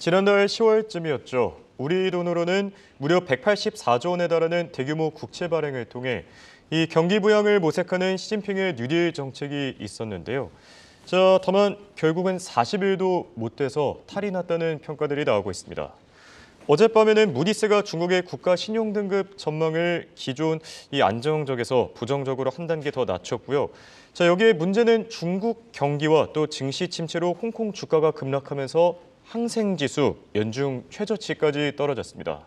지난달 10월쯤이었죠. 우리 돈으로는 무려 184조 원에 달하는 대규모 국채 발행을 통해 이 경기 부양을 모색하는 시진핑의 뉴딜 정책이 있었는데요. 다만 결국은 40일도 못 돼서 탈이 났다는 평가들이 나오고 있습니다. 어젯밤에는 무디스가 중국의 국가 신용 등급 전망을 기존 안정적에서 부정적으로 한 단계 더 낮췄고요. 여기에 문제는 중국 경기와 또 증시 침체로 홍콩 주가가 급락하면서 항생지수 연중 최저치까지 떨어졌습니다.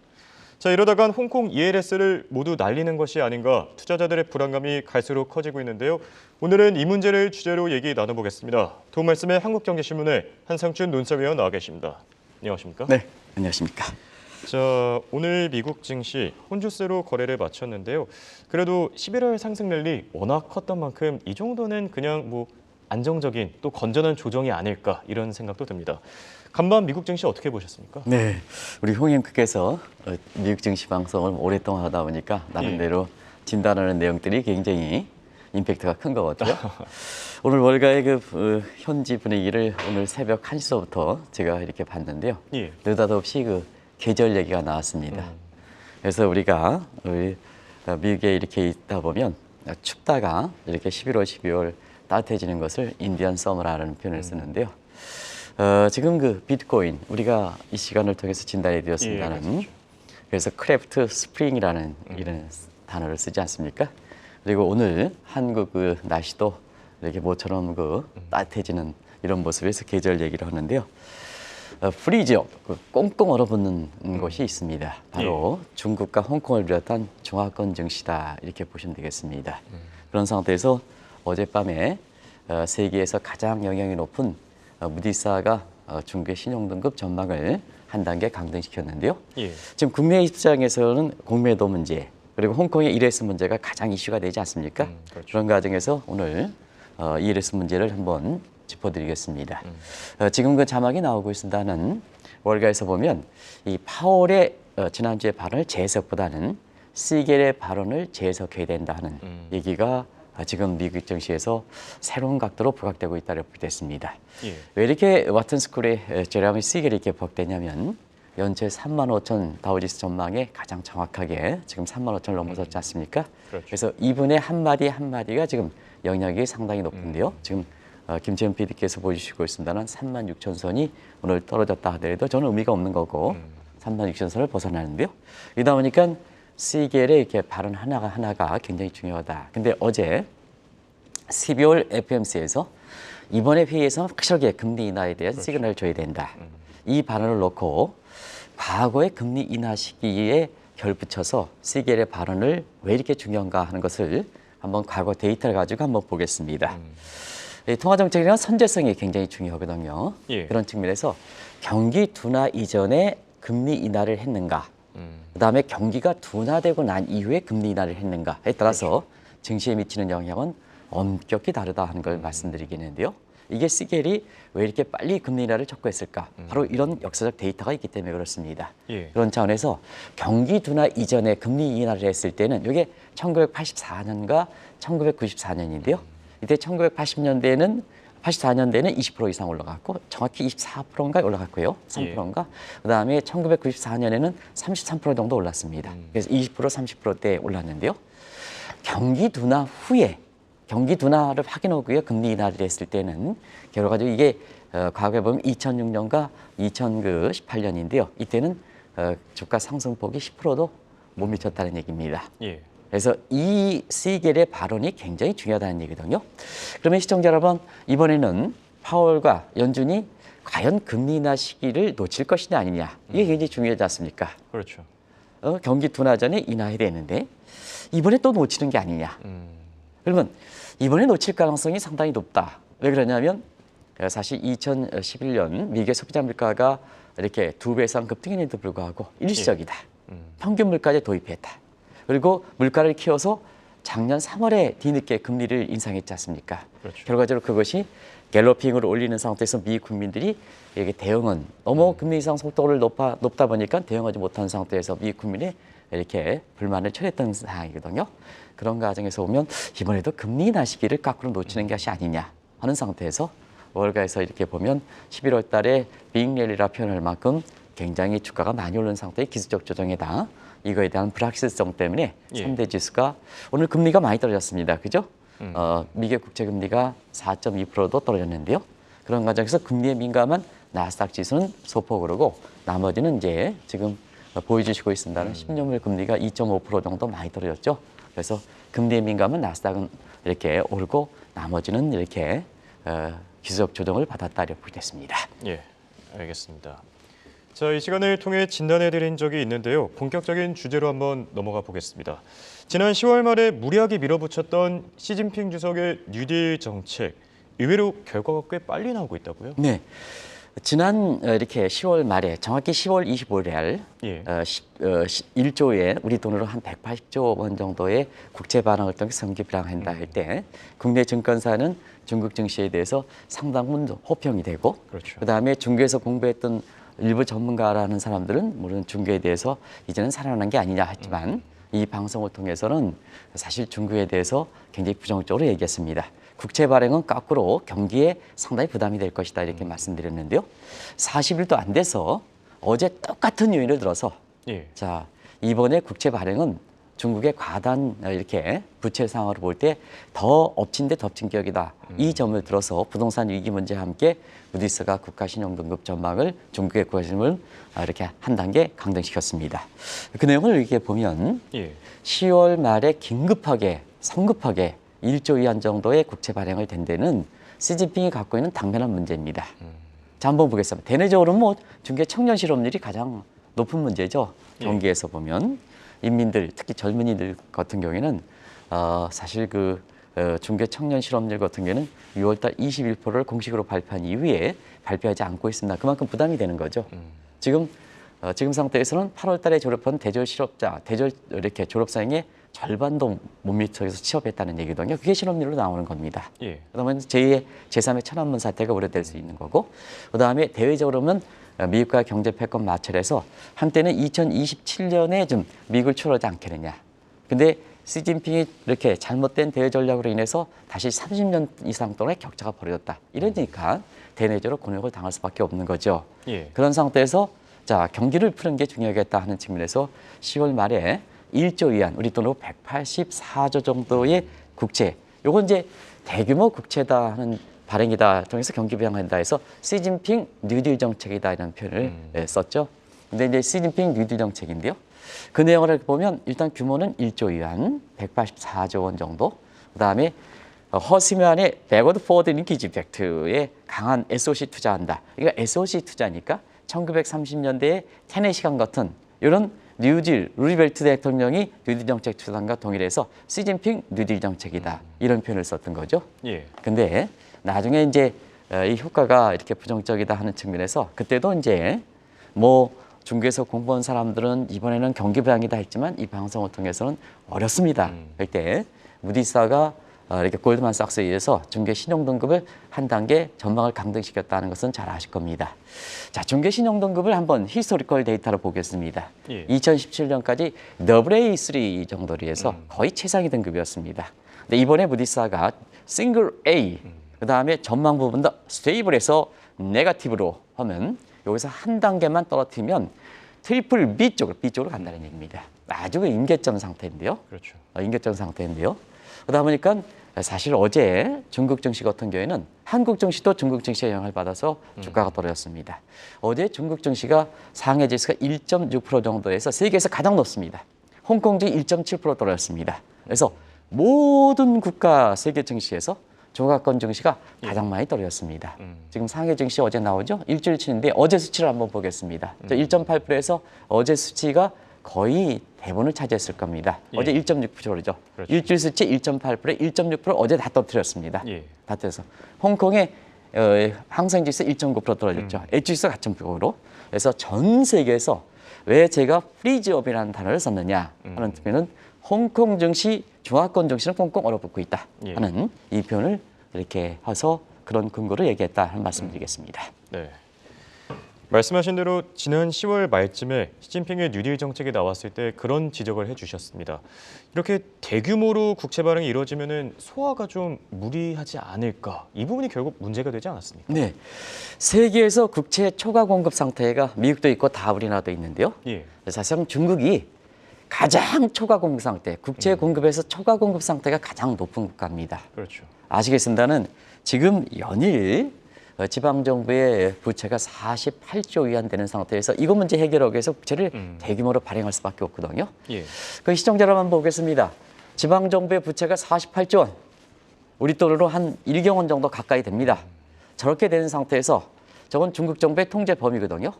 이러다간 홍콩 ELS를 모두 날리는 것이 아닌가 투자자들의 불안감이 갈수록 커지고 있는데요. 오늘은 이 문제를 주제로 얘기 나눠보겠습니다. 도움 말씀에 한국경제신문의 한상춘 논설위원 나와 계십니다. 안녕하십니까? 네, 안녕하십니까? 오늘 미국 증시 혼주세로 거래를 마쳤는데요. 그래도 11월 상승 랠리 워낙 컸던 만큼 이 정도는 그냥 안정적인 또 건전한 조정이 아닐까 이런 생각도 듭니다. 간밤 미국 증시 어떻게 보셨습니까? 네, 우리 홍영크께서 미국 증시 방송을 오랫동안 하다 보니까 나름대로 진단하는 내용들이 굉장히 임팩트가 큰 것 같아요. 오늘 월가의 현지 분위기를 오늘 새벽 1시서부터 제가 이렇게 봤는데요. 느닷없이 계절 얘기가 나왔습니다. 그래서 우리가 미국에 이렇게 있다 보면 춥다가 이렇게 11월, 12월 따뜻해지는 것을 인디언 서머라는 표현을 쓰는데요. 지금 비트코인 우리가 이 시간을 통해서 진단해 드렸습니다는 그렇죠. 그래서 크래프트 스프링이라는 이런 단어를 쓰지 않습니까? 그리고 오늘 한국 날씨도 이렇게 모처럼 따뜻해지는 이런 모습에서 계절 얘기를 하는데요. 프리지어, 꽁꽁 얼어붙는 곳이 있습니다. 바로 중국과 홍콩을 비롯한 중화권 증시다 이렇게 보시면 되겠습니다. 그런 상태에서 어젯밤에 세계에서 가장 영향이 높은 무디스가 중국의 신용등급 전망을 한 단계 강등시켰는데요. 지금 국내 입장에서는 공매도 문제 그리고 홍콩의 ELS 문제가 가장 이슈가 되지 않습니까? 그렇죠. 그런 과정에서 오늘 ELS 문제를 한번 짚어드리겠습니다. 지금 자막이 나오고 있습니다는 월가에서 보면 이 파월의 지난주의 발언을 재해석보다는 시겔의 발언을 재해석해야 된다는 얘기가 지금 미국 증시에서 새로운 각도로 부각되고 있다고 보겠습니다. 왜 이렇게 와튼스쿨의 제레미 시겔이 이렇게 부각되냐면 연초에 35,000 다우지수 전망에 가장 정확하게 지금 35,000을 넘어섰지 않습니까? 그렇죠. 그래서 이분의 한마디 한마디가 지금 영향이 상당히 높은데요. 지금 김채연 PD께서 보여주시고 있습니다는 36,000선이 오늘 떨어졌다 하더라도 저는 의미가 없는 거고 36,000선을 벗어나는데요. 이러다 보니까 시겔의 이렇게 발언 하나가 굉장히 중요하다. 근데 어제 12월 FMC에서 이번에 회의에서 확실하게 금리 인하에 대한 시그널을 줘야 된다. 이 발언을 놓고 과거의 금리 인하 시기에 결붙여서 시겔의 발언을 왜 이렇게 중요한가 하는 것을 한번 과거 데이터를 가지고 한번 보겠습니다. 통화정책이란 선제성이 굉장히 중요하거든요. 그런 측면에서 경기 둔화 이전에 금리 인하를 했는가, 그다음에 경기가 둔화되고 난 이후에 금리 인하를 했는가에 따라서 증시에 미치는 영향은 엄격히 다르다 하는 걸 말씀드리겠는데요. 이게 시겔이 왜 이렇게 빨리 금리 인하를 촉구했을까? 바로 이런 역사적 데이터가 있기 때문에 그렇습니다. 그런 차원에서 경기 둔화 이전에 금리 인하를 했을 때는 이게 1984년과 1994년인데요. 이때 1980년대에는 84년대에는 20% 이상 올라갔고 정확히 24%인가 올라갔고요. 3%인가. 그다음에 1994년에는 33% 정도 올랐습니다. 그래서 20% 30%대에 올랐는데요. 경기 둔화 후에 경기 둔화를 확인하고 금리 인하를 했을 때는 결과적으로 이게 과거에 보면 2006년과 2018년인데요. 이때는 주가 상승폭이 10%도 못 미쳤다는 얘기입니다. 그래서 이 시겔의 발언이 굉장히 중요하다는 얘기거든요. 그러면 시청자 여러분, 이번에는 파월과 연준이 과연 금리 인하 시기를 놓칠 것이냐 아니냐, 이게 굉장히 중요하지 않습니까? 그렇죠. 경기 둔화 전에 인하해야 되는데 이번에 또 놓치는 게 아니냐. 그러면 이번에 놓칠 가능성이 상당히 높다. 왜 그러냐면 사실 2011년 미국의 소비자 물가가 이렇게 2배 이상 급등했는데도 불구하고 일시적이다. 평균 물가제 도입했다. 그리고 물가를 키워서 작년 3월에 뒤늦게 금리를 인상했지 않습니까? 그렇죠. 결과적으로 그것이 갤러핑을 올리는 상태에서 미국 국민들이 이게 대응은 너무 금리 인상 속도를 높다 보니까 대응하지 못한 상태에서 미국 국민이 이렇게 불만을 초래했던 상황이거든요. 그런 과정에서 보면 이번에도 금리 인하 시기를 거꾸로 놓치는 것이 아니냐 하는 상태에서 월가에서 이렇게 보면 11월 달에 빅랠리라 표현할 만큼 굉장히 주가가 많이 오른 상태의 기술적 조정이다. 이거에 대한 불확실성 때문에 예. 3대 지수가 오늘 금리가 많이 떨어졌습니다. 그죠? 미국 국채 금리가 4.2%도 떨어졌는데요. 그런 과정에서 금리에 민감한 나스닥 지수는 소폭 오르고 나머지는 이제 지금 보여주시고 있습니다는 10년물 금리가 2.5% 정도 많이 떨어졌죠. 그래서 금리에 민감한 나스닥은 이렇게 오르고 나머지는 이렇게 기술적 조정을 받았다 이렇게 보겠습니다. 예, 알겠습니다. 자, 이 시간을 통해 진단해드린 적이 있는데요. 본격적인 주제로 한번 넘어가 보겠습니다. 지난 10월 말에 무리하게 밀어붙였던 시진핑 주석의 뉴딜 정책, 의외로 결과가 꽤 빨리 나오고 있다고요? 네. 지난 이렇게 10월 말에 정확히 10월 25일 예. 1조의 우리 돈으로 한 180조 원 정도의 국채 발행을 통해 성기 발행한다 할 때 국내 증권사는 중국 증시에 대해서 상당한 호평이 되고 그렇죠. 그다음에 중국에서 공부했던 일부 전문가라는 사람들은 물론 중국에 대해서 이제는 살아나는 게 아니냐 했지만 이 방송을 통해서는 사실 중국에 대해서 굉장히 부정적으로 얘기했습니다. 국채 발행은 거꾸로 경기에 상당히 부담이 될 것이다 이렇게 말씀드렸는데요. 40일도 안 돼서 어제 똑같은 요인을 들어서 예. 자 이번에 국채 발행은 중국의 과단 이렇게 부채 상황을 볼 때 더 엎친 데 덮친 격이다. 이 점을 들어서 부동산 위기 문제와 함께 무디스가 국가 신용등급 전망을 중국의 구하심을 이렇게 한 단계 강등시켰습니다. 그 내용을 이렇게 보면 예. 10월 말에 긴급하게 성급하게 1조 위안 정도의 국채 발행을 된 데는 시진핑이 갖고 있는 당면한 문제입니다. 자, 한번 보겠습니다. 대내적으로 뭐 중국의 청년 실업률이 가장 높은 문제죠. 경기에서 보면 인민들, 특히 젊은이들 같은 경우에는 사실 그 중국의 청년 실업률 같은 경우에는 6월달 21%를 공식으로 발표한 이후에 발표하지 않고 있습니다. 그만큼 부담이 되는 거죠. 지금 상태에서는 8월달에 졸업한 대졸 실업자, 대졸 이렇게 졸업생의 절반도 못 미쳐서 취업했다는 얘기거든요. 그게 실업률로 나오는 겁니다. 예. 그다음에 제2의 제3의 천안문 사태가 우려될 수 있는 거고, 그다음에 대외적으로는 미국과 경제 패권 마찰에서 한때는 2027년에 좀 미국을 추월하지 않겠느냐. 근데 시진핑이 이렇게 잘못된 대외 전략으로 인해서 다시 30년 이상 동안의 격차가 벌어졌다. 이러니까 대내적으로 곤욕을 당할 수밖에 없는 거죠. 예. 그런 상태에서 자 경기를 푸는 게 중요하겠다 하는 측면에서 10월 말에 1조 위안, 우리 돈으로 184조 정도의 국채. 요건 이제 대규모 국채다 하는 발행이다 통해서 경기 부양한다 해서 시진핑 뉴딜 정책이다 이런 표현을 썼죠. 근데 이제 시진핑 뉴딜 정책인데요. 그 내용을 보면 일단 규모는 1조 위안, 184조 원 정도. 그다음에 허스면의 백워드 포워드 링키지 이펙트에 강한 SOC 투자한다. 이거 SOC 투자니까 1930년대의 테네시강 같은 이런 뉴딜, 루즈벨트 대통령이 뉴딜 정책 추진과 동일해서 시진핑 뉴딜 정책이다. 이런 표현을 썼던 거죠. 예. 근데 나중에 이제 이 효과가 이렇게 부정적이다 하는 측면에서 그때도 이제 뭐 중국에서 공부한 사람들은 이번에는 경기 부양이다 했지만 이 방송을 통해서는 어렵습니다. 할 때 무디스가 이렇게 골드만삭스에 의해서 중개 신용등급을 한 단계 전망을 강등시켰다는 것은 잘 아실 겁니다. 자, 중개 신용등급을 한번 히스토리컬 데이터로 보겠습니다. 예. 2017년까지 AA3 정도로 해서 거의 최상위 등급이었습니다. 근데 이번에 무디스가 싱글 A, 그 다음에 전망 부분도 스테이블해서 네거티브로 하면 여기서 한 단계만 떨어뜨리면 트리플 B 쪽으로 간다는 얘기입니다. 아주 임계점 상태인데요. 그렇죠. 임계점 상태인데요. 그러다 보니까 사실 어제 중국 증시 같은 경우에는 한국 증시도 중국 증시의 영향을 받아서 주가가 떨어졌습니다. 어제 중국 증시가 상해 지수가 1.6% 정도에서 세계에서 가장 높습니다. 홍콩 증시 1.7% 떨어졌습니다. 그래서 모든 국가 세계 증시에서 조각권 증시가 가장 많이 떨어졌습니다. 지금 상해 증시 어제 나오죠? 일주일치인데 어제 수치를 한번 보겠습니다. 1.8%에서 어제 수치가 거의 대부분을 차지했을 겁니다. 예. 어제 1.6%죠. 그렇죠. 일주일 수치 1.8%, 1.6% 어제 다 떨어뜨렸습니다. 예. 다 떨어서 홍콩의 항생지수 1.9% 떨어졌죠. H지수 4.9%. 그래서 전 세계에서 왜 제가 프리즈업이라는 단어를 썼느냐 하는 측면은 홍콩 증시, 중화권 증시는 꽁꽁 얼어붙고 있다 하는 이 표현을 이렇게 해서 그런 근거를 얘기했다 하는 말씀드리겠습니다. 네. 말씀하신 대로 지난 10월 말쯤에 시진핑의 뉴딜 정책이 나왔을 때 그런 지적을 해주셨습니다. 이렇게 대규모로 국채 발행이 이루어지면 소화가 좀 무리하지 않을까? 이 부분이 결국 문제가 되지 않았습니까? 네, 세계에서 국채 초과 공급 상태가 미국도 있고 다 우리나라도 있는데요. 예. 사실상 중국이 가장 초과 공급 상태, 국채 공급에서 초과 공급 상태가 가장 높은 국가입니다. 그렇죠. 아시겠습니다는 지금 연일 지방정부의 부채가 48조 위안되는 상태에서 이거 문제 해결하기 위해서 국채를 대규모로 발행할 수밖에 없거든요. 예. 그 시청자 여러분 한번 보겠습니다. 지방정부의 부채가 48조 원, 우리 돈으로 한 1경 원 정도 가까이 됩니다. 저렇게 되는 상태에서 저건 중국 정부의 통제 범위거든요.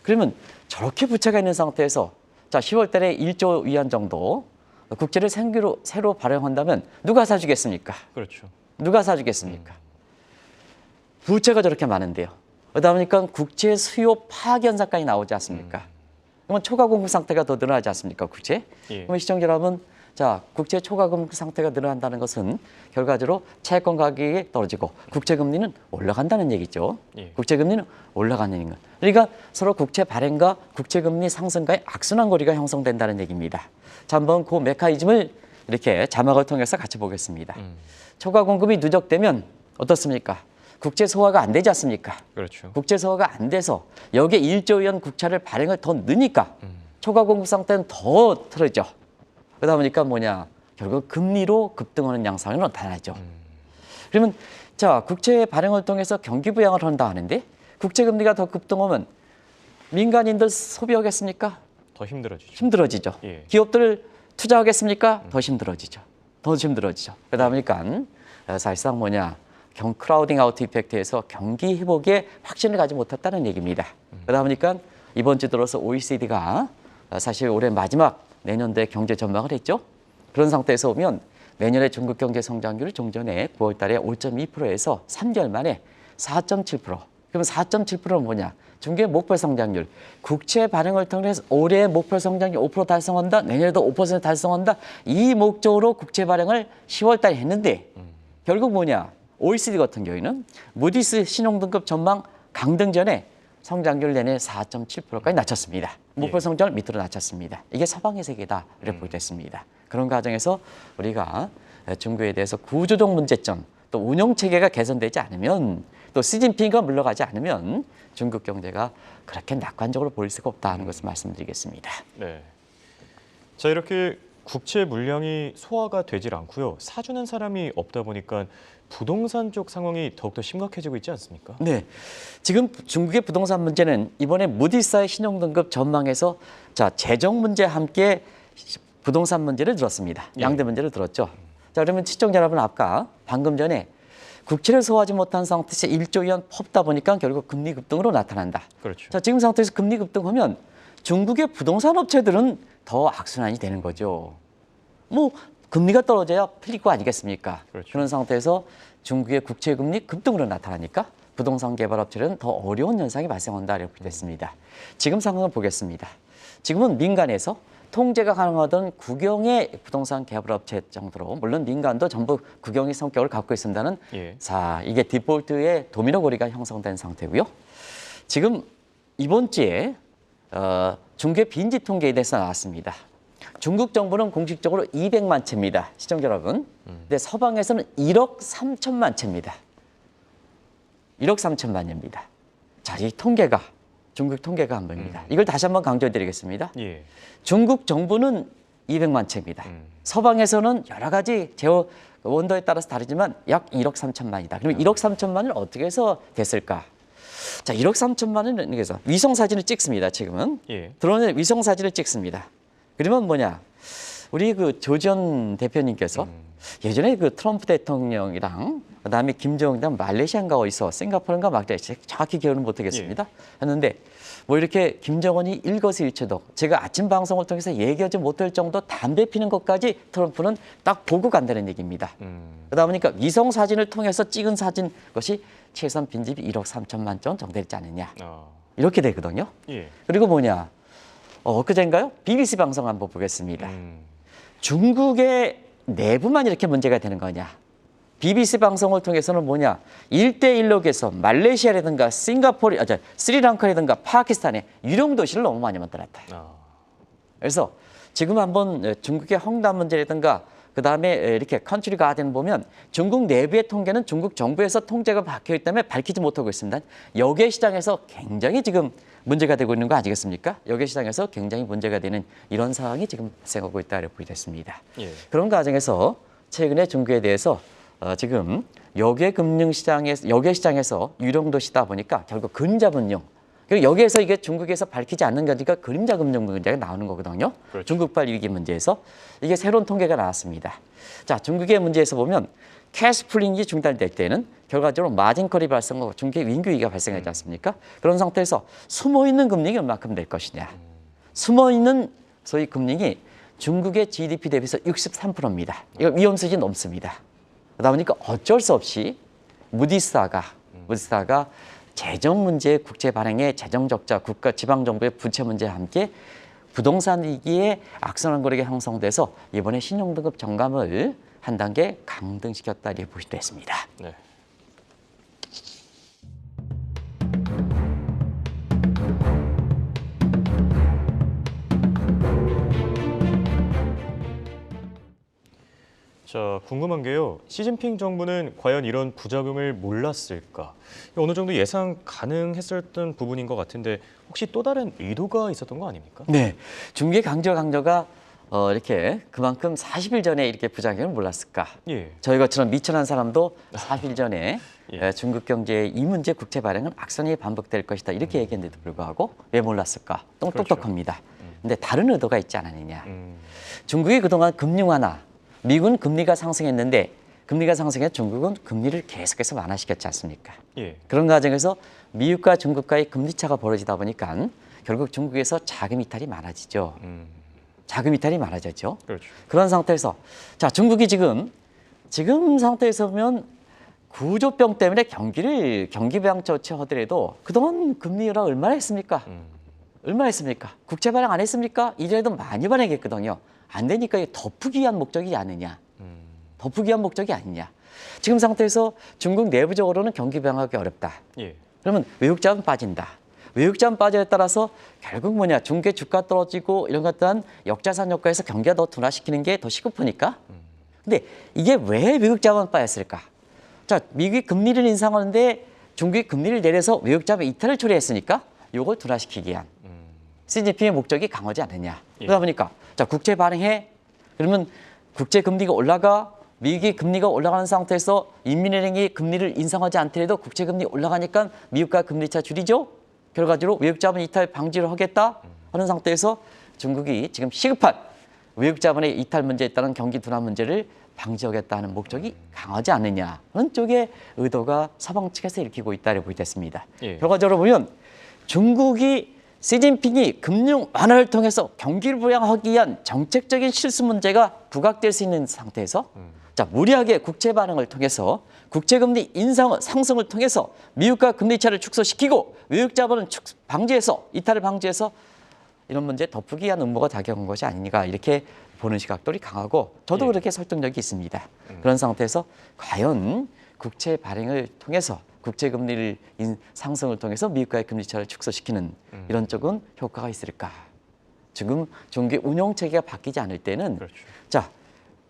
그러면 저렇게 부채가 있는 상태에서 자 10월 달에 1조 위안 정도 국채를 새로 발행한다면 누가 사주겠습니까? 그렇죠. 누가 사주겠습니까? 부채가 저렇게 많은데요. 그러다 보니까 국채 수요 파악 현상까지 나오지 않습니까? 그러면 초과 공급 상태가 더 늘어나지 않습니까? 국채? 예. 그러면 시청자 여러분, 자 국채 초과 공급 상태가 늘어난다는 것은 결과적으로 채권 가격이 떨어지고 국채 금리는 올라간다는 얘기죠. 예. 국채 금리는 올라가는 것. 그러니까 서로 국채 발행과 국채 금리 상승과의 악순환 고리가 형성된다는 얘기입니다. 자, 한번 그 메커니즘을 이렇게 자막을 통해서 같이 보겠습니다. 초과 공급이 누적되면 어떻습니까? 국채 소화가 안 되지 않습니까? 그렇죠. 국채 소화가 안 돼서 여기에 1조 원 국채를 발행을 더 넣으니까 초과 공급 상태는 더 틀어져. 그러다 보니까 뭐냐? 결국 금리로 급등하는 양상이 나타나죠. 그러면 자 국채 발행을 통해서 경기 부양을 한다 하는데 국채 금리가 더 급등하면 민간인들 소비하겠습니까? 더 힘들어지죠. 힘들어지죠. 예. 기업들 투자하겠습니까? 더 힘들어지죠. 더 힘들어지죠. 그러다 보니까 사실상 뭐냐? 크라우딩 아웃 이펙트에서 경기 회복에 확신을 가지 못했다는 얘기입니다. 그러다 보니까 이번 주 들어서 OECD가 사실 올해 마지막 내년도에 경제 전망을 했죠. 그런 상태에서 보면 내년에 중국 경제 성장률을 종전에 9월 달에 5.2%에서 3개월 만에 4.7%. 그러면 4.7%는 뭐냐? 중국의 목표 성장률. 국채 발행을 통해서 올해 목표 성장률 5% 달성한다. 내년에도 5% 달성한다. 이 목적으로 국채 발행을 10월 달에 했는데 결국 뭐냐? OECD 같은 경우에는 무디스 신용등급 전망 강등 전에 성장률 내내 4.7%까지 낮췄습니다. 목표 성장을 밑으로 낮췄습니다. 이게 서방의 세계다 이렇게 보겠습니다. 그런 과정에서 우리가 중국에 대해서 구조적 문제점 또 운영 체계가 개선되지 않으면 또 시진핑가 물러가지 않으면 중국 경제가 그렇게 낙관적으로 보일 수가 없다는 것을 말씀드리겠습니다. 네. 자, 이렇게 국채 물량이 소화가 되질 않고요. 사주는 사람이 없다 보니까 부동산 쪽 상황이 더욱더 심각해지고 있지 않습니까? 네, 지금 중국의 부동산 문제는 이번에 무디스의 신용등급 전망에서 자 재정 문제와 함께 부동산 문제를 들었습니다. 양대 문제를 들었죠. 자 그러면 시청자 여러분 아까 방금 전에 국채를 소화하지 못한 상태에서 1조 위안 퍼다 보니까 결국 금리 급등으로 나타난다. 그렇죠. 자 지금 상태에서 금리 급등하면 중국의 부동산 업체들은 더 악순환이 되는 거죠. 뭐 금리가 떨어져야 풀릴 거 아니겠습니까? 그렇죠. 그런 상태에서 중국의 국채 금리 급등으로 나타나니까 부동산 개발 업체들은 더 어려운 현상이 발생한다 이렇게 됐습니다. 지금 상황을 보겠습니다. 지금은 민간에서 통제가 가능하던 국영의 부동산 개발 업체 정도로 물론 민간도 전부 국영의 성격을 갖고 있습니다는 예. 자 이게 디폴트의 도미노 고리가 형성된 상태고요. 지금 이번 주에 중국의 빈집 통계에 대해서 나왔습니다. 중국 정부는 공식적으로 200만 채입니다. 시청자 여러분. 근데 서방에서는 1억 3천만 채입니다. 1억 3천만입니다. 자, 이 통계가 중국 통계가 한 번입니다. 이걸 다시 한번 강조드리겠습니다. 예. 중국 정부는 200만 채입니다. 서방에서는 여러 가지 제어 원도에 따라서 다르지만 약 1억 3천만이다. 그러면 1억 3천만을 어떻게 해서 됐을까? 자, 1억 3천만은 그래서 위성 사진을 찍습니다. 지금은 예. 드론에 위성 사진을 찍습니다. 그러면 뭐냐? 우리 그 조지현 대표님께서 예전에 그 트럼프 대통령이랑 그다음에 김정은이랑 말레이시아인가 어디서 싱가포르인가 막 정확히 기억은 못하겠습니다. 했는데 뭐 이렇게 김정은이 일거수일투족 제가 아침 방송을 통해서 얘기하지 못할 정도 담배 피는 것까지 트럼프는 딱 보고 간다는 얘기입니다. 그러다 보니까 위성 사진을 통해서 찍은 사진 것이 최소한 빈집이 1억 3천만 전 정도 되지 않느냐. 이렇게 되거든요. 예. 그리고 뭐냐? 엊그제인가요? BBC 방송 한번 보겠습니다. 중국의 내부만 이렇게 문제가 되는 거냐? BBC 방송을 통해서는 뭐냐 1대1로 해서 말레이시아라든가 싱가포르, 스리랑카라든가 파키스탄에 유령 도시를 너무 많이 만들었다. 그래서 지금 한번 중국의 헝다 문제라든가 그다음에 이렇게 컨트리 가든 보면 중국 내부의 통계는 중국 정부에서 통제가 박혀있기 때문에 밝히지 못하고 있습니다. 여객 시장에서 굉장히 지금 문제가 되고 있는 거 아니겠습니까? 여객 시장에서 굉장히 문제가 되는 이런 상황이 지금 발생하고 있다고 보겠습니다. 예. 그런 과정에서 최근에 중국에 대해서 지금 여객 시장에서 유령 도시다 보니까 결국 그림자 금융. 그리고 여기에서 이게 중국에서 밝히지 않는 거니까 그림자 금융 문제가 나오는 거거든요. 그렇죠. 중국발 위기 문제에서 이게 새로운 통계가 나왔습니다. 자, 중국의 문제에서 보면 캐시플링이 중단될 때는 결과적으로 마진컬이 발생하고 중국의 윈기 위기가 발생하지 않습니까? 그런 상태에서 숨어있는 금리가 얼마큼 될 것이냐. 숨어있는 소위 금리가 중국의 GDP 대비해서 63%입니다. 이거 위험수준이 넘습니다. 그러다 보니까 어쩔 수 없이 무디스가 재정 문제, 국채 발행의 재정 적자, 국가 지방 정부의 부채 문제와 함께 부동산 위기에 악순환 거래가 형성돼서 이번에 신용등급 정감을 한 단계 강등시켰다 이렇게 보시면 됐습니다. 네. 자, 궁금한 게요. 시진핑 정부는 과연 이런 부작용을 몰랐을까? 어느 정도 예상 가능했었던 부분인 것 같은데 혹시 또 다른 의도가 있었던 거 아닙니까? 네, 중국의 강조가 이렇게 그만큼 40일 전에 이렇게 부작용을 몰랐을까? 예. 저희 것처럼 미천한 사람도 40일 전에 예. 중국 경제의 이 문제 국채 발행은 악순환이 반복될 것이다 이렇게 얘기했는데도 불구하고 왜 몰랐을까? 똑똑합니다. 근데 다른 의도가 있지 않았느냐? 중국이 그동안 금융 완화, 미국은 금리가 상승했는데 금리가 상승해 중국은 금리를 계속해서 완화시켰지 않습니까? 예. 그런 과정에서 미국과 중국과의 금리 차가 벌어지다 보니까 결국 중국에서 자금 이탈이 많아지죠. 자금 이탈이 많아졌죠. 그렇죠. 그런 상태에서 자 중국이 지금 상태에서 보면 구조병 때문에 경기 부양 조치하더라도 그동안 금리 인하 얼마나 했습니까? 얼마나 했습니까? 국채 발행 안 했습니까? 이전에도 많이 발행했거든요. 안 되니까 이게 덮기 위한 목적이 아니냐. 덮기 위한 목적이 아니냐. 지금 상태에서 중국 내부적으로는 경기 부양하기 어렵다. 예. 그러면 외국 자본 빠진다. 외국 자본 빠져에 따라서 결국 뭐냐. 중국의 주가 떨어지고 이런 것들한 역자산 효과에서 경기가 더 둔화시키는 게 더 시급하니까. 근데 이게 왜 외국 자본 빠졌을까? 자, 미국이 금리를 인상하는데 중국이 금리를 내려서 외국 자본 이탈을 초래했으니까 이걸 둔화시키기 위한 시진핑의 목적이 강하지 않느냐. 그러다 보니까 자 국채 발행해. 그러면 국채 금리가 올라가. 미국이 금리가 올라가는 상태에서 인민은행이 금리를 인상하지 않더라도 국채 금리 올라가니까 미국과 금리 차 줄이죠. 결과적으로 외국 자본 이탈 방지를 하겠다 하는 상태에서 중국이 지금 시급한 외국 자본의 이탈 문제에 따른 경기 둔화 문제를 방지하겠다는 목적이 강하지 않느냐 하는 쪽의 의도가 서방 측에서 일으키고 있다고 보겠습니다. 예. 결과적으로 보면 중국이 시진핑이 금융 완화를 통해서 경기를 부양하기 위한 정책적인 실수 문제가 부각될 수 있는 상태에서 자 무리하게 국채 발행을 통해서 국채금리 상승을 통해서 미국과 금리 차를 축소시키고 외국 자본은 이탈을 방지해서 이런 문제 덮기 위한 음모가 작용한 것이 아닌가 이렇게 보는 시각들이 강하고 저도 예. 그렇게 설득력이 있습니다. 그런 상태에서 과연 국채 발행을 통해서 국채 금리를 상승을 통해서 미국과의 금리 차를 축소시키는 이런 쪽은 효과가 있을까? 지금 중국의 운영 체계가 바뀌지 않을 때는 그렇죠. 자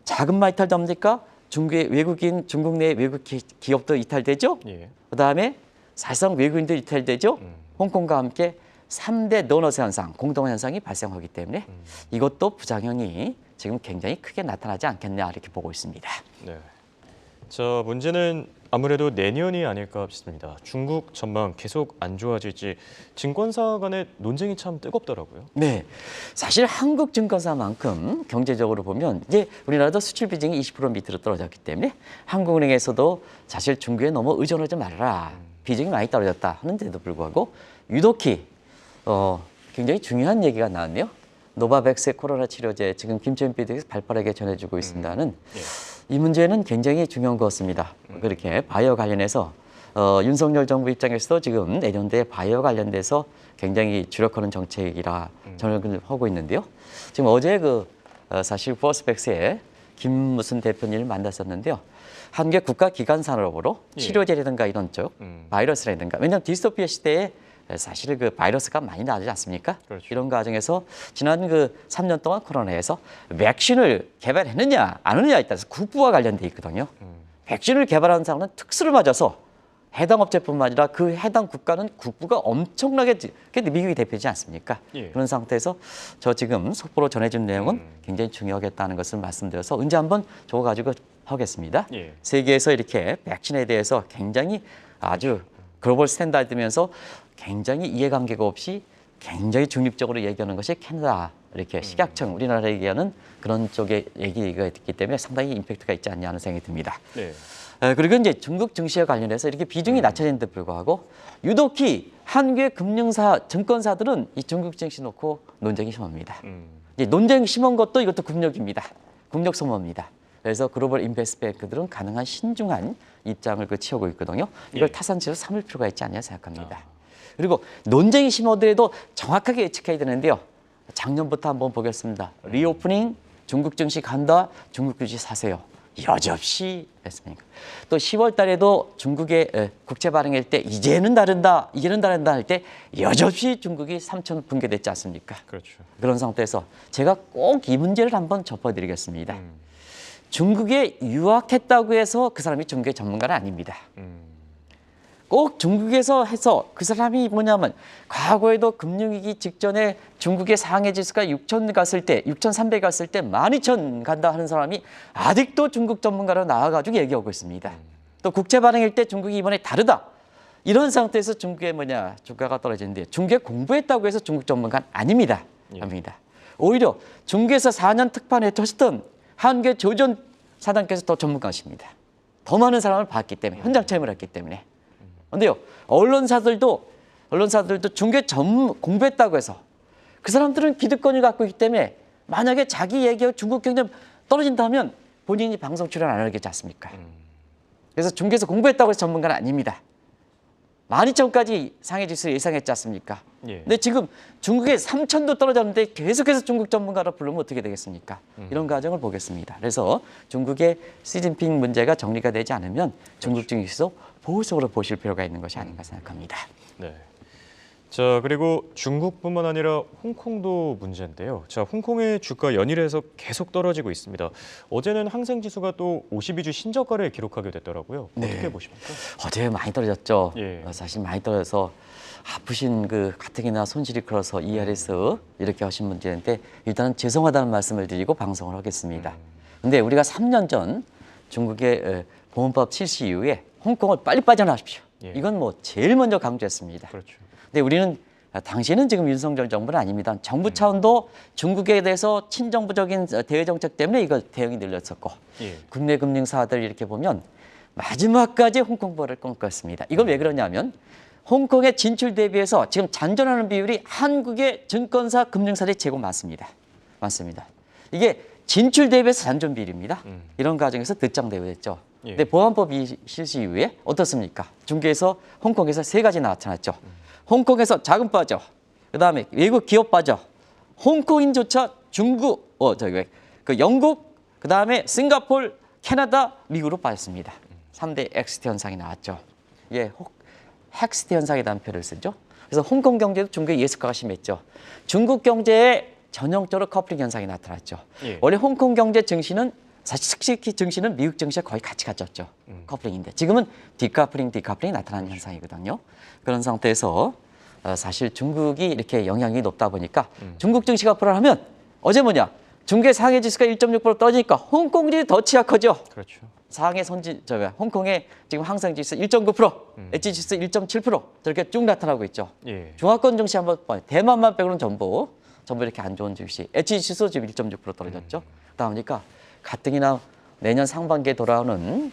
자금만 이탈됩니까? 중국 내 외국 기업도 이탈되죠. 예. 그다음에 사실상 외국인도 이탈되죠. 홍콩과 함께 3대 도너스 현상, 공동 현상이 발생하기 때문에 이것도 부작용이 지금 굉장히 크게 나타나지 않겠냐 이렇게 보고 있습니다. 네. 자, 문제는 아무래도 내년이 아닐까 싶습니다. 중국 전망 계속 안 좋아질지 증권사 간의 논쟁이 참 뜨겁더라고요. 네, 사실 한국 증권사만큼 경제적으로 보면 이제 우리나라도 수출 비중이 20% 밑으로 떨어졌기 때문에 한국은행에서도 사실 중국에 너무 의존하지 말아라. 비중이 많이 떨어졌다 하는데도 불구하고 유독히 굉장히 중요한 얘기가 나왔네요. 노바백스 코로나 치료제 지금 김치현 PD께서 발빠르게 전해주고 있습니다는 예. 이 문제는 굉장히 중요한 것 같습니다. 그렇게 바이오 관련해서 윤석열 정부 입장에서도 지금 내년도에 바이오 관련돼서 굉장히 주력하는 정책이라 전을 하고 있는데요. 지금 어제 사실 포스백스에 김무순 대표님을 만났었는데요. 한국의 국가 기관 산업으로 예. 치료제라든가 이런 쪽 바이러스라든가 왜냐하면 디스토피아 시대에 사실 그 바이러스가 많이 나지 않습니까? 그렇죠. 이런 과정에서 지난 그 3년 동안 코로나에서 백신을 개발했느냐 안 했느냐에 따라서 국부와 관련돼 있거든요. 백신을 개발하는 사람은 특수를 맞아서 해당 업체뿐만 아니라 그 해당 국가는 국부가 엄청나게 미국이 대표지 않습니까? 예. 그런 상태에서 저 지금 속보로 전해준 내용은 굉장히 중요하겠다는 것을 말씀드려서 언제 한번 저거 가지고 하겠습니다. 예. 세계에서 이렇게 백신에 대해서 굉장히 아주 글로벌 스탠다드면서 굉장히 이해관계가 없이 굉장히 중립적으로 얘기하는 것이 캐나다 이렇게 식약청 우리나라 얘기하는 그런 쪽의 얘기가 있기 때문에 상당히 임팩트가 있지 않냐 하는 생각이 듭니다. 네. 그리고 이제 중국 증시와 관련해서 이렇게 비중이 낮춰진데도 불구하고 유독히 한국의 금융사, 증권사들은 이 중국 증시 놓고 논쟁이 심합니다. 이제 논쟁이 심한 것도 이것도 국력입니다. 국력 소모입니다. 그래서 글로벌 인베스트뱅크들은 가능한 신중한 입장을 취하고 있거든요. 이걸 예. 타산치로 삼을 필요가 있지 않냐 생각합니다. 그리고 논쟁이 심하더라도 정확하게 예측해야 되는데요. 작년부터 한번 보겠습니다. 리오프닝, 중국 증시 간다, 중국 증시 사세요. 여지없이 했습니까? 또 10월 달에도 중국의 국채 발행일 때 이제는 다른다 할 때 여지없이 중국이 3천 붕괴됐지 않습니까? 그렇죠. 그런 상태에서 제가 꼭 이 문제를 한번 짚어드리겠습니다. 중국에 유학했다고 해서 그 사람이 중국의 전문가는 아닙니다. 꼭 중국에서 해서 그 사람이 뭐냐면 과거에도 금융위기 직전에 중국의 상해 지수가 6,000 갔을 때 6,300 갔을 때 12,000 간다 하는 사람이 아직도 중국 전문가로 나와가지고 얘기하고 있습니다. 또 국채 발행일 때 중국이 이번에 다르다. 이런 상태에서 중국의 주가가 떨어지는데 중국에 공부했다고 해서 중국 전문가는 아닙니다. 아닙니다. 오히려 중국에서 4년 특판에 하셨던 한국의 조전 사장께서 더 전문가십니다. 더 많은 사람을 봤기 때문에 현장 체험을 했기 때문에. 그런데요, 언론사들도 중국에 공부했다고 해서 그 사람들은 기득권을 갖고 있기 때문에 만약에 자기 얘기가 중국 경제 떨어진다면 본인이 방송 출연 안 하겠지 않습니까? 그래서 중국에서 공부했다고 해서 전문가는 아닙니다. 12,000까지 상해 지수 예상했지 않습니까? 예. 근데 지금 중국에 3,000도 떨어졌는데 계속해서 중국 전문가로 부르면 어떻게 되겠습니까? 이런 과정을 보겠습니다. 그래서 중국의 시진핑 문제가 정리가 되지 않으면 중국 증시도 보수적으로 보실 필요가 있는 것이 아닌가 생각합니다. 네. 자, 그리고 중국뿐만 아니라 홍콩도 문제인데요. 자, 홍콩의 주가 연일해서 계속 떨어지고 있습니다. 어제는 항생 지수가 또 52주 신저가를 기록하게 됐더라고요. 어떻게 보십니까? 어제 많이 떨어졌죠. 예. 사실 많이 떨어져서 아프신 그 가뜩이나 손실이 커서 ERS 이렇게 하신 문제인데 일단은 죄송하다는 말씀을 드리고 방송을 하겠습니다. 근데 우리가 3년 전 중국의 보험법 실시 이후에 홍콩을 빨리 빠져나십시오. 예. 이건 뭐 제일 먼저 강조했습니다. 그렇죠. 근데 우리는 당시에는 지금 윤석열 정부는 아닙니다. 정부 차원도 중국에 대해서 친정부적인 대외 정책 때문에 이거 대응이 늘렸었고 예. 국내 금융사들 이렇게 보면 마지막까지 홍콩보를 꿈꿨습니다. 이건 왜 그러냐면 홍콩의 진출 대비해서 지금 잔존하는 비율이 한국의 증권사 금융사들이 최고 많습니다. 많습니다. 이게 진출 대비해서 잔존 비율입니다. 이런 과정에서 득장대우했죠. 예. 근데 보안법이 실시 이후에 어떻습니까? 중국에서 홍콩에서 세 가지 나타났죠. 홍콩에서 자금 빠져, 그다음에 외국 기업 빠져, 홍콩인조차 중국, 영국, 그다음에 싱가포르, 캐나다, 미국으로 빠졌습니다. 3대 엑스트 현상이 나왔죠. 예, 헥스트 현상이라는 표현을 쓰죠. 그래서 홍콩 경제도 중국의 예습가가 심했죠. 중국 경제에 전형적으로 커플링 현상이 나타났죠. 예. 원래 홍콩 경제 증시는 사실 특히 증시는 미국 증시와 거의 같이 갔었죠. 커플링인데 지금은 디커플링이 나타나는 현상이거든요. 그런 상태에서 사실 중국이 이렇게 영향이 높다 보니까 중국 증시가 불안하면 어제 중국의 상해 지수가 1.6% 떨어지니까 홍콩 증시 더 취약하죠. 그렇죠. 상해 홍콩의 지금 항상 지수 1.9%, 엣지 지수 1.7% 저렇게 쭉 나타나고 있죠. 예. 중화권 증시 한번 봐요. 대만만 빼고는 전부 이렇게 안 좋은 증시. 엣지 지수 지금 1.6% 떨어졌죠. 그러다 보니까 가뜩이나 내년 상반기에 돌아오는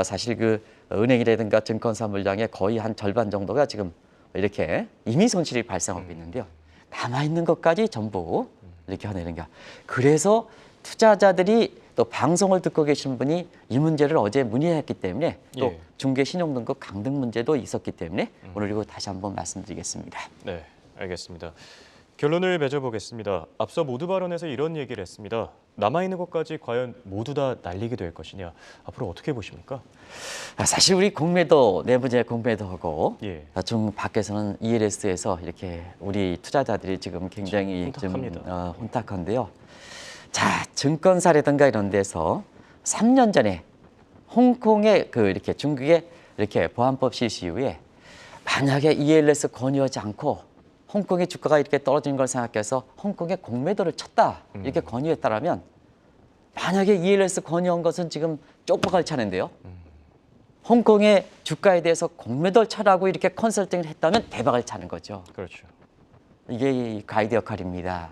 사실 그 은행이라든가 증권사 물량의 거의 한 절반 정도가 지금 이렇게 이미 손실이 발생하고 있는데요. 남아있는 것까지 전부 이렇게 해내는 게. 그래서 투자자들이 또 방송을 듣고 계신 분이 이 문제를 어제 문의했기 때문에 또 예. 중개 신용등급 강등 문제도 있었기 때문에 오늘 이거 다시 한번 말씀드리겠습니다. 네, 알겠습니다. 결론을 맺어보겠습니다. 앞서 모두 발언에서 이런 얘기를 했습니다. 남아있는 것까지 과연 모두 다 날리게 될 것이냐. 앞으로 어떻게 보십니까? 사실 우리 공매도 내부제 공매도 하고 예. 중 밖에서는 ELS에서 이렇게 우리 투자자들이 지금 굉장히 좀 혼탁합니다. 혼탁한데요. 자, 증권사라든가 이런 데서 3년 전에 홍콩의 이렇게 중국의 이렇게 보안법 실시 이후에 만약에 ELS 권유하지 않고 홍콩의 주가가 이렇게 떨어진 걸 생각해서 홍콩의 공매도를 쳤다 이렇게 권유했다라면 만약에 ELS 권유한 것은 지금 쪽박을 차는데요. 홍콩의 주가에 대해서 공매도를 쳐라고 이렇게 컨설팅을 했다면 대박을 차는 거죠. 그렇죠. 이게 이 가이드 역할입니다.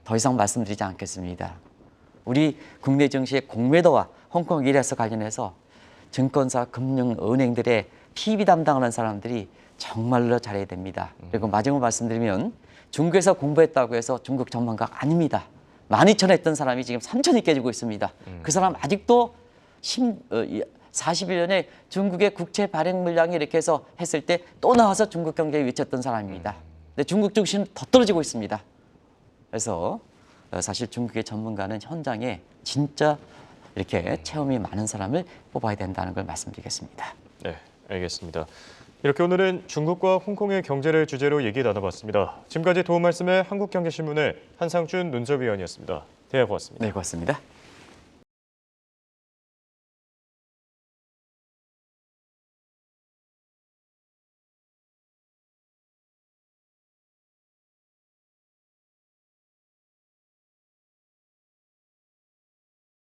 더 이상 말씀드리지 않겠습니다. 우리 국내 증시의 공매도와 홍콩 ELS 관련해서 증권사, 금융, 은행들의 PB 담당하는 사람들이 정말로 잘해야 됩니다. 그리고 마지막으로 말씀드리면 중국에서 공부했다고 해서 중국 전문가가 아닙니다. 12,000 했던 사람이 지금 3,000이 깨지고 있습니다. 그 사람 아직도 41년에 중국의 국채 발행 물량이 이렇게 해서 했을 때 또 나와서 중국 경제에 외쳤던 사람입니다. 근데 중국 증시는 더 떨어지고 있습니다. 그래서 사실 중국의 전문가는 현장에 진짜 이렇게 체험이 많은 사람을 뽑아야 된다는 걸 말씀드리겠습니다. 네, 알겠습니다. 이렇게 오늘은 중국과 홍콩의 경제를 주제로 얘기 나눠봤습니다. 지금까지 도움 말씀의 한국경제신문의 한상준 논설위원이었습니다. 대화 고맙습니다. 네, 고맙습니다.